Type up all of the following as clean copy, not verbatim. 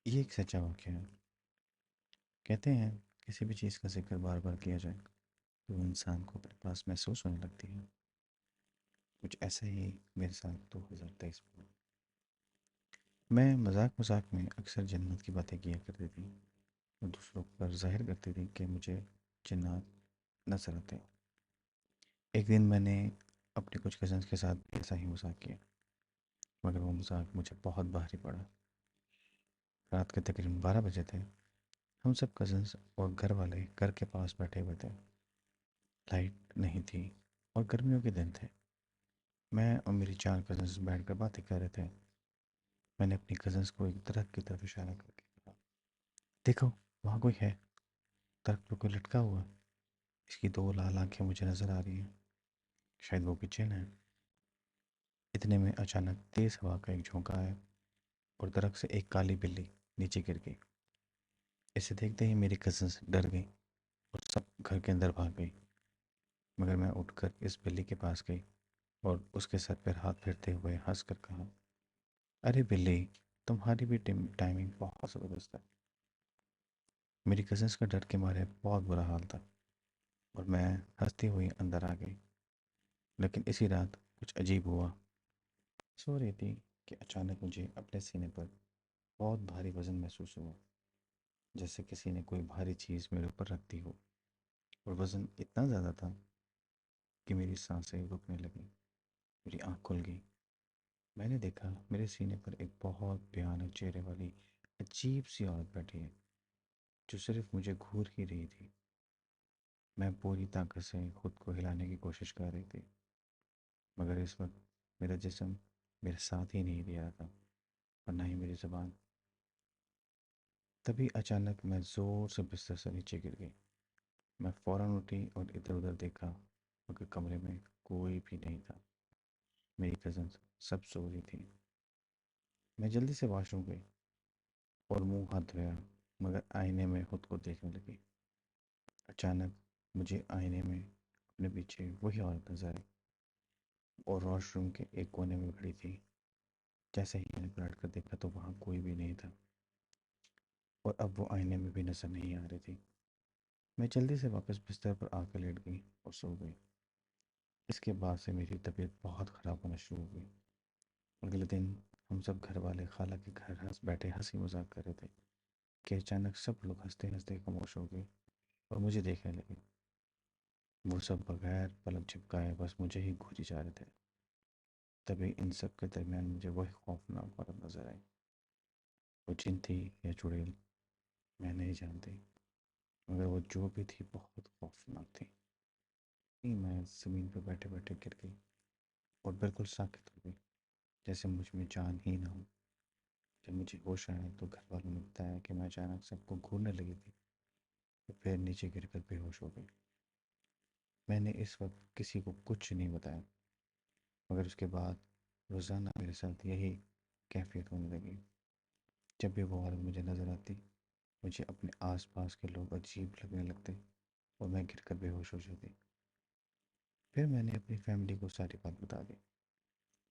یہ ایک سچا واقعہ ہے۔ کہتے ہیں کسی بھی چیز کا ذکر بار بار کیا جائے تو وہ انسان کو اپنے پاس محسوس ہونے لگتی ہے۔ کچھ ایسا ہی میرے ساتھ 2023 میں ہوا۔ میں مذاق مذاق میں اکثر جنت کی باتیں کیا کرتی تھی اور دوسروں پر ظاہر کرتی تھی کہ مجھے جنات نظر آتے ہیں۔ ایک دن میں نے اپنے کچھ کزنس کے ساتھ بھی ایسا ہی مذاق کیا، مگر وہ مذاق مجھے بہت بھاری پڑا۔ رات کے تقریباً 12 بجے تھے۔ ہم سب کزنس اور گھر والے گھر کے پاس بیٹھے ہوئے تھے۔ لائٹ نہیں تھی اور گرمیوں کے دن تھے۔ میں اور میری 4 کزنس بیٹھ کر باتیں کر رہے تھے۔ میں نے اپنی کزنس کو ایک درخت کی طرف اشارہ کر کے کہا، دیکھو وہاں کوئی ہے، درخت پہ کوئی لٹکا ہوا ہے۔ اس کی 2 لال آنکھیں مجھے نظر آ رہی ہیں، شاید وہ کچن ہے۔ اتنے میں اچانک تیز ہوا کا ایک جھونکا آیا اور درخت سے ایک کالی بلی نیچے گر گئی۔ اسے دیکھتے ہی میری کزنس ڈر گئی اور سب گھر کے اندر بھاگ گئی، مگر میں اٹھ کر اس بلی کے پاس گئی اور اس کے سر پر ہاتھ پھیرتے ہوئے ہنس کر کہا، ارے بلی، تمہاری بھی ٹائمنگ بہت زبردست ہے۔ میری کزنس کا ڈر کے مارے بہت برا حال تھا اور میں ہنستی ہوئی اندر آ گئی۔ لیکن اسی رات کچھ عجیب ہوا۔ سو رہی تھی کہ اچانک مجھے اپنے سینے پر بہت بھاری وزن محسوس ہوا، جیسے کسی نے کوئی بھاری چیز میرے اوپر رکھ دی ہو، اور وزن اتنا زیادہ تھا کہ میری سانسیں رکنے لگیں، میری آنکھ کھل گئی۔ میں نے دیکھا میرے سینے پر ایک بہت بھیانک چہرے والی عجیب سی عورت بیٹھی ہے جو صرف مجھے گھور ہی رہی تھی۔ میں پوری طاقت سے خود کو ہلانے کی کوشش کر رہی تھی، مگر اس وقت میرا جسم میرے ساتھ ہی نہیں دے رہا تھا اور نہ ہی میری زبان۔ تبھی اچانک میں زور سے بستر سے نیچے گر گئی۔ میں فوراً اٹھی اور ادھر ادھر دیکھا، مگر کمرے میں کوئی بھی نہیں تھا۔ میری کزنس سب سو رہی تھی۔ میں جلدی سے واش روم گئی اور منہ ہاتھ دھویا، مگر آئینے میں خود کو دیکھنے لگی۔ اچانک مجھے آئینے میں اپنے پیچھے وہی عورت نظر آئی اور واش روم کے ایک کونے میں کھڑی تھی۔ جیسے ہی میں نے پلٹ کر دیکھا تو وہاں کوئی بھی نہیں تھا اور اب وہ آئینے میں بھی نظر نہیں آ رہی تھی۔ میں جلدی سے واپس بستر پر آ کر لیٹ گئی اور سو گئی۔ اس کے بعد سے میری طبیعت بہت خراب ہونا شروع ہو گئی۔ اگلے دن ہم سب گھر والے خالہ کے گھر بیٹھے ہنسی مذاق کر رہے تھے کہ اچانک سب لوگ ہنستے ہنستے خاموش ہو گئے اور مجھے دیکھنے لگے۔ وہ سب بغیر پلک جھپکائے بس مجھے ہی گھوری جا رہے تھے۔ تبھی ان سب کے درمیان مجھے وہی خوفناک عورت نظر آئی۔ وہ جن تھی یا چڑیل میں نہیں جانتی، مگر وہ جو بھی تھی بہت خوفناک تھی۔ میں زمین پہ بیٹھے بیٹھے گر گئی اور بالکل ساکت ہو گئی، جیسے مجھ میں جان ہی نہ ہو۔ جب مجھے ہوش آیا تو گھر والوں نے بتایا کہ میں اچانک سب کو گھورنے لگی تھی اور پھر نیچے گر کر بے ہوش ہو گئی۔ میں نے اس وقت کسی کو کچھ نہیں بتایا، مگر اس کے بعد روزانہ میرے ساتھ یہی کیفیت ہونے لگی۔ جب بھی وہ عورت مجھے نظر آتی، مجھے اپنے آس پاس کے لوگ عجیب لگنے لگتے اور میں گر کر بے ہوش ہو جاتی۔ پھر میں نے اپنی فیملی کو ساری بات بتا دی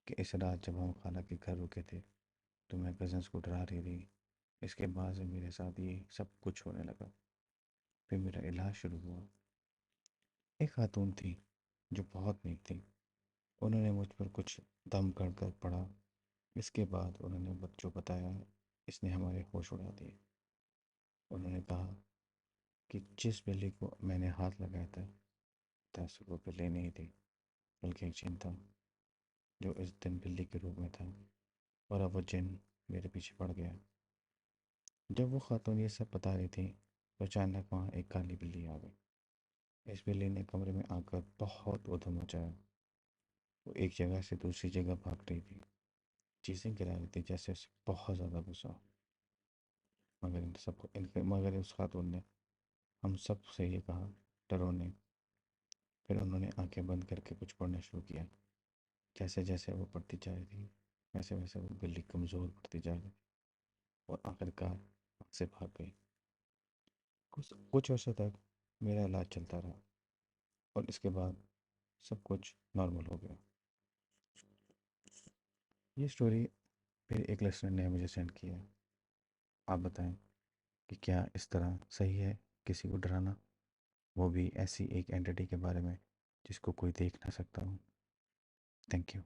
کہ اس رات جب ہم خالہ کے گھر رکے تھے تو میں کزنس کو ڈرا رہی تھی۔ اس کے بعد سے میرے ساتھ یہ سب کچھ ہونے لگا۔ پھر میرا علاج شروع ہوا۔ ایک خاتون تھی جو بہت نیک تھی، انہوں نے مجھ پر کچھ دم کر کر پڑھا۔ اس کے بعد انہوں نے جو بتایا اس نے ہمارے ہوش اڑا دیے۔ انہوں نے کہا کہ جس بلی کو میں نے ہاتھ لگایا تھا دراصل وہ بلی نہیں تھی، بلکہ ایک جن تھا جو اس دن بلی کے روپ میں تھا، اور اب وہ جن میرے پیچھے پڑ گیا۔ جب وہ خاتون یہ سب بتا رہی تھی تو اچانک وہاں ایک کالی بلی آ گئی۔ اس بلی نے کمرے میں آ کر بہت ادھم مچایا۔ وہ ایک جگہ سے دوسری جگہ بھاگ رہی تھی، چیزیں گرا رہی تھی، جیسے اسے بہت زیادہ غصہ ہو۔ مگر اس خاتون نے ہم سب سے یہ کہا، ڈرو نہیں۔ پھر انہوں نے آنکھیں بند کر کے کچھ پڑھنا شروع کیا۔ جیسے جیسے وہ پڑھتی جا رہی تھی ویسے ویسے وہ بلی کمزور پڑتی جا رہی اور آخرکار وہاں سے بھاگ گئی۔ کچھ عرصے تک میرا علاج چلتا رہا اور اس کے بعد سب کچھ نارمل ہو گیا۔ یہ سٹوری پھر ایک لسنر نے مجھے سینڈ کیا۔ آپ بتائیں کہ کیا اس طرح صحیح ہے کسی کو ڈرانا، وہ بھی ایسی ایک اینٹی کے بارے میں جس کو کوئی دیکھ نہ سکتا ہو؟ Thank you.